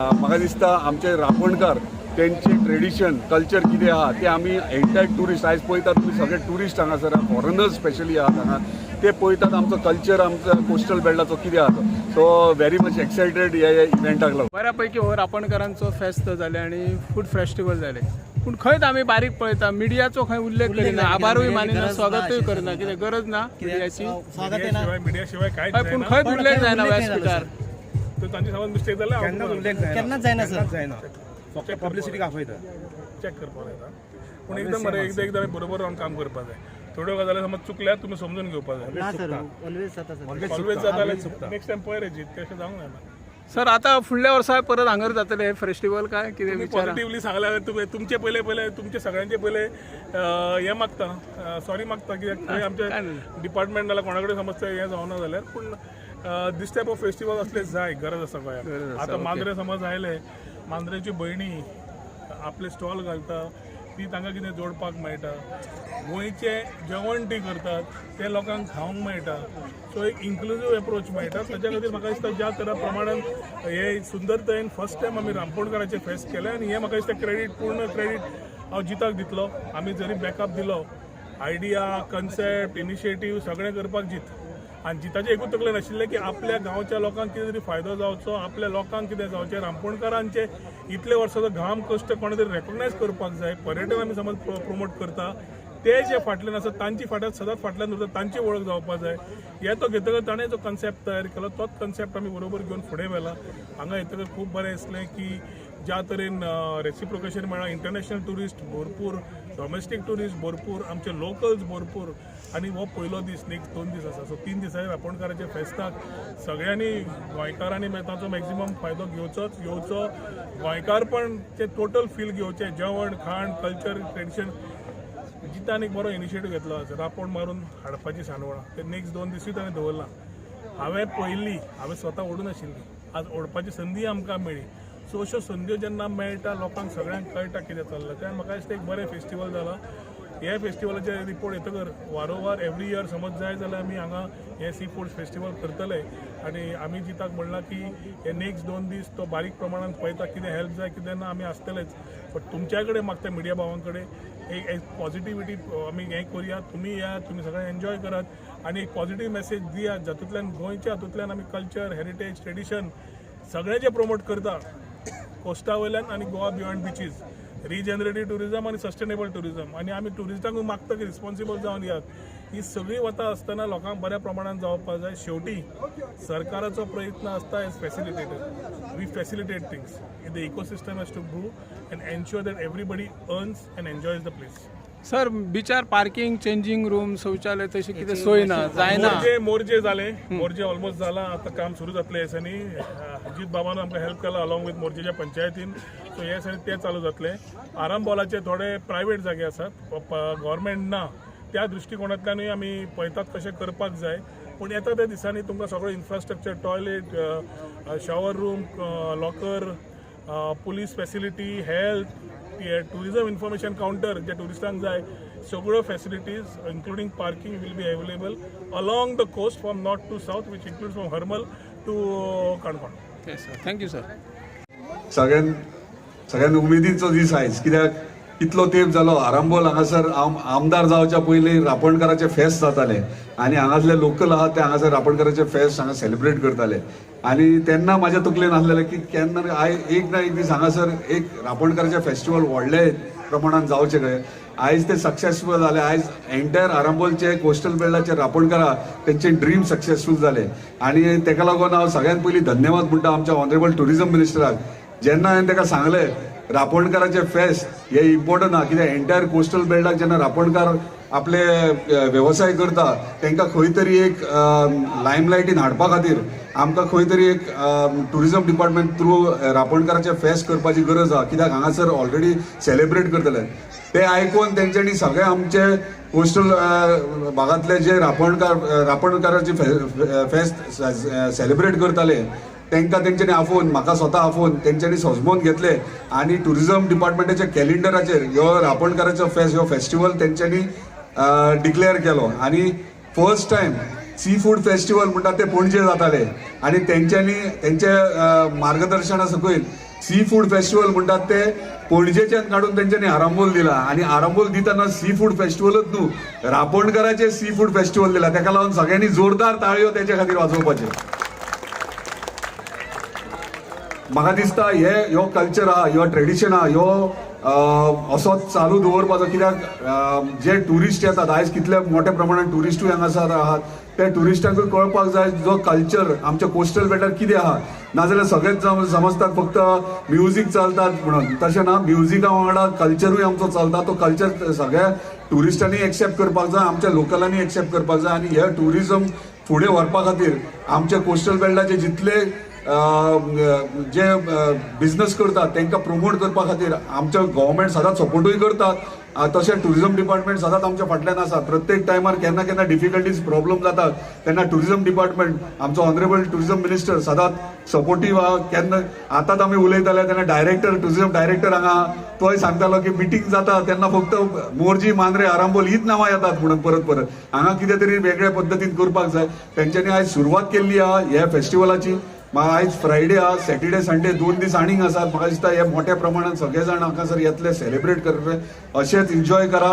म्हाका दिसता आमचे रापणकार त्यांचे ट्रेडिशन कल्चर कितें आहा ते आमी एंटायर ट्युरिस्ट आयज पळयतात तुमी सगळे ट्युरिस्ट हांगासर फॉरेनर्स स्पेशली आहात हांगा ते पळयतात आमचो कल्चर आमचो कोस्टल बेल्टाचो कितें आहा सो व्हेरी मच एक्सायटेड ह्या इव्हेंटाक लागून. बऱ्यापैकी हो रापणकारांचो फेस्त जाले आणि फूड फेस्टिवल जाले पूण खंयच आमी बारीक पळयता मिडियाचो खंय उल्लेख करिना आभारूय मानिना स्वागतूय करना कितें गरज ना मिडियाची मीडिया शिवाय काय पूण खंयच उल्लेख जायना व्यासपीठार तर तांची समज मिस्टेक जाल्यार केन्नाच जायना सर फक्त पब्लिसिटी दाखयता चॅक करपाक जाता पूण एकदम बरें एकदां बरोबर रावन काम करपाक जाय. थोड्यो गजाली समज चुकल्यार तुमी समजून घेवपाक जाय. ना सर ऑलवेज जाता सर ऑलवेज जाता जाल्यार नेक्स्ट टायम पळय रे जीत तशें जावंक जायना. सर आता फुडल्या वर्सा परत हांगर जातले हे फेस्टिवल काय कितें विचार पॉझिटिव्हली सांगल्यार तुमचे पयले तुमचे सगळ्यांचे पयले हें मागता सॉरी मागता कित्याक आमच्या डिपार्टमेंट नाल्यार कोणा कडेन समज हें जावना जाल्यार पूण दिस टायप ऑफ फेस्टिवल असले जाय गरज आसा गोंयांत. आतां मांद्रे समज आयले मांद्रेची भयणी आपले स्टॉल घालता ती तांकां कितें जोडपाक मेळटा गोंयचें जेवण ती करतात ते लोकांक खावंक मेळटा सो एक इन्क्लुजीव एप्रोच मेळटा. ताच्या खातीर म्हाका दिसता ज्या तरा प्रमाणान हे सुंदरतायेन फर्स्ट टायम आमी रामपोणकाराचें फेस्त केलें आनी हें म्हाका दिसता पूर्ण क्रेडीट हांव जिताक दितलो. आमी जरी बॅकअप दिलो आयडिया कन्सेप्ट इनिशिएटीव सगळें करपाक जीत आनी जिताचें एकूच तकलेन आशिल्लें की आपल्या गांवच्या लोकांक कितें तरी फायदो जावचो आपल्या लोकांक कितें जावचें रामपोणकारांचे इतले वर्साचो घाम कश्ट कोणे तरी रेकॉग्नायज करपाक जाय. पर्यटन आमी समज प्रमोट करता ते जे फाटल्यान आसा तांची सदांच फाटल्यान उरता तांची वळख जावपाक जाय. हे तो घेतकच ताणें जो कन्सेप्ट तयार केलो तोच कन्सेप्ट आमी बरोबर घेवन फुडें व्हेला. हांगा येतकच खूब बरें दिसलें की ज्या तरेन रेसिप्रोकेशन मेळ्ळा इंटरनॅशनल ट्युरिस्ट भरपूर डॉमेस्टीक ट्युरिस्ट भरपूर आमचे लोकल्स भरपूर आनी हो पयलो दीस नेक्स्ट 2 दीस आसा. सो 3 दिसांनी रापणकाराच्या फेस्ताक सगळ्यांनी गोंयकारांनी ताचो मॅक्झिमम फायदो घेवचो गोंयकारपण ते टोटल फील घेवचें जेवण खाण कल्चर ट्रेडिशन जितान एक बरो इनिशिएटीव घेतलो रापण मारून हाडपाची सांडवळां ते नेक्स्ट 2 दिसूय ताणें दवरला. हांवें स्वता ओडून आशिल्ली आज ओडपाची संदी आमकां मेळ्ळी. सो अश्यो संद्यो जेन्ना मेळटा लोकांक सगळ्यांक कळटा कितें चल्लां तें म्हाका दिसता एक बरें फेस्टिवल जाला. हे फेस्टिवलाचे रिपोर्ट येतकर वारंवार एवरी इयर समज जाय जाल्यार आमी हांगा हे सी फूड फेस्टिवल करतले आनी आमी जिताक म्हणलां की हे नेक्स्ट 2 दीस तो बारीक प्रमाणात पळयता कितें हेल्प जाय कितें ना आमी आसतलेच. बट तुमच्या कडेन मागता मिडिया भावां कडेन एक पॉझिटिव्हिटी आमी हें करुया तुम्ही या तुम्ही सगळे एन्जॉय करात आनी एक पॉझिटिव्ह मेसेज दियात जातूंतल्यान गोंयच्या हातूंतल्यान आमी कल्चर हेरिटेज ट्रेडिशन सगळें जे प्रमोट करता कोस्टा वयल्यान आनी गोवा बियॉन्ड बिचीस रिजनरेटीव टुरिजम आनी सस्टेनेबल टुरिजम आनी आमी टुरिस्टांकूय मागता की रिस्पॉन्सिबल जावन यात. ही सगळी वता आसतना लोकांक बऱ्या प्रमाणात जावपाक जाय. शेवटी सरकाराचो प्रयत्न आसता as facilitator we facilitate things the ecosystem has to grow and ensure that everybody earns and enjoys the place. Sir बिचार पार्किंग चेंजिंग रूम शौचालय तशी कितें सोय ना जायना. मोर्जे जाले मोर्जे ऑलमोस्ट जाला आता काम सुरू जातले हेसांनी अजित बाबान आमकां हेल्प केला अलॉंग विथ मोर्जेच्या पंचायतीन. सो हे दिसांनी ते चालू जातले. आरामबॉलाचे थोडे प्रायवेट जागे आसात गव्हर्मेंट ना त्या दृश्टिकोनांतल्यानूय आमी पळयतात कशें करपाक जाय. पूण येता त्या दिसांनी तुमकां सगळो infrastructure toilet shower room locker police facility health tourism information counter जे टुरिस्टांक जाय सगळ्यो facilities including parking will be available along the coast from north to south which includes from Harmal to Canacona. Thank you sir. सगळ्यांत उमेदीचो दीस आयज कित्याक इतलो तेंप जालो आरांबोल हांगासर आमदार जावच्या पयलीं रापणकाराचे फेस्त जाताले आनी हांगासले लोकल आहात ते हांगासर रापणकाराचे फेस्त हांगा सेलिब्रेट करताले आनी तेन्ना म्हाज्या तकलेन आसलेलें की केन्ना एक ना एक दीस हांगासर एक रापणकाराचे फेस्टिवल व्हडले प्रमाणात जावचे काय. आयज ते सक्सेसफूल जाले. आयज एंटायर आरांबोलचे कोस्टल बेल्टाचे रापणकारा तेंचे ड्रीम सक्सेसफूल जाले आनी तेका लागून हांव सगळ्यांत पयलीं धन्यवाद म्हणटा आमच्या ऑनरेबल टुरिजम मिनिस्टराक. जेन्ना हांवें ताका सांगलें रापणकाराचे फेस्त हे इम्पॉर्टंट आहा कित्याक एंटायर कोस्टल बेल्टाक जेन्ना रापणकार आपले वेवसाय करता तांकां खंय तरी एक लायमलायटीन हाडपा खातीर आमकां खंय तरी एक टुरिजम डिपार्टमेंट थ्रू रापणकाराचे फेस्त करपाची गरज आहा कित्याक हांगासर ऑलरेडी सेलिब्रेट करतले. ते आयकून तेंच्यांनी सगळे आमचे कोस्टल भागांतले जे रापणकाराचे फेस्त सेलिब्रेट करताले तांकां तेंच्यांनी आफोवन म्हाका स्वता आफोवन तेंच्यांनी सजमोवन घेतले आनी टुरिजम डिपार्टमेंटाच्या कॅलेंडराचेर ह्यो रापणकाराचो ह्यो फेस्टिवल तेंच्यांनी डिक्लेअर केलो आनी first time sea food festival म्हणटा ते पणजे जाताले आणि त्यांच्यानी त्यांच्या मार्गदर्शना सकयल सी फूड फेस्टिवल म्हणतात ते पणजेच्यान काढून त्यांच्यानी आरांबोल दिला आणि आरांबोल दिताना सी फूड फेस्टिवलच न्हू रापणकराचे सी फूड फेस्टिवल दिला. ताका लागून सगळ्यांनी जोरदार ताळयो त्याच्या खातीर वाजोवपाचे. म्हाका दिसता ह्यो कल्चर आहा, ह्यो ट्रेडिशन आहा, ह्यो असोच चालू दवरपाचो. कित्याक जे ट्युरिस्ट येतात आयज कितले मोठ्या प्रमाणात ट्युरिस्टूय हांगासर आहात ते ट्युरिस्टांकूय कळपाक जाय जो कल्चर आमच्या कोस्टल बेल्टार कितें आहा. नाजाल्यार सगळेच समजतात फक्त म्युझिक चलतात म्हणून. तशें ना, म्युझिका वांगडा कल्चरूय आमचो चलता. तो कल्चर सगळ्या ट्युरिस्टांनी एक्सेप्ट करपाक जाय, आमच्या लोकलांनी एक्सेप्ट करपाक जाय. आनी हे ट्युरिजम फुडें व्हरपा खातीर आमच्या कोस्टल बेल्टाचे जितले जे बिझनेस करतात तांकां प्रमोट करपा खातीर आमच्या गव्हर्मेंट सदांच सपोर्टूय करतात. तशें ट्युरिजम डिपार्टमेंट सदांच आमच्या फाटल्यान आसा. प्रत्येक टायमार केन्ना केन्ना डिफिकल्टीज प्रॉब्लेम जातात तेन्ना ट्युरिजम डिपार्टमेंट आमचो ऑनरेबल ट्युरिजम मिनिस्टर सदांच सपोर्टीव आहा. केन्ना आतांच आमी उलयताले तेन्ना डायरेक्टर ट्युरिजम डायरेक्टर हांगा तोय सांगतालो की मिटींग जाता तेन्ना फक्त मोरजी मांद्रे आरांबोल हीच नांवां येतात म्हणून परत परत. हांगा कितें तरी वेगळ्या पद्दतीन करपाक जाय. तेंच्यांनी आयज सुरवात केल्ली आहा ह्या फेस्टिवलाची. आयज फ्रायडे आहा, सॅटर्डे संडे 2 दीस आनीक आसात. म्हाका दिसता हे मोठ्या प्रमाणात सगळे जाण हांगासर येतले सेलिब्रेट करतले. अशेंच एन्जॉय करा.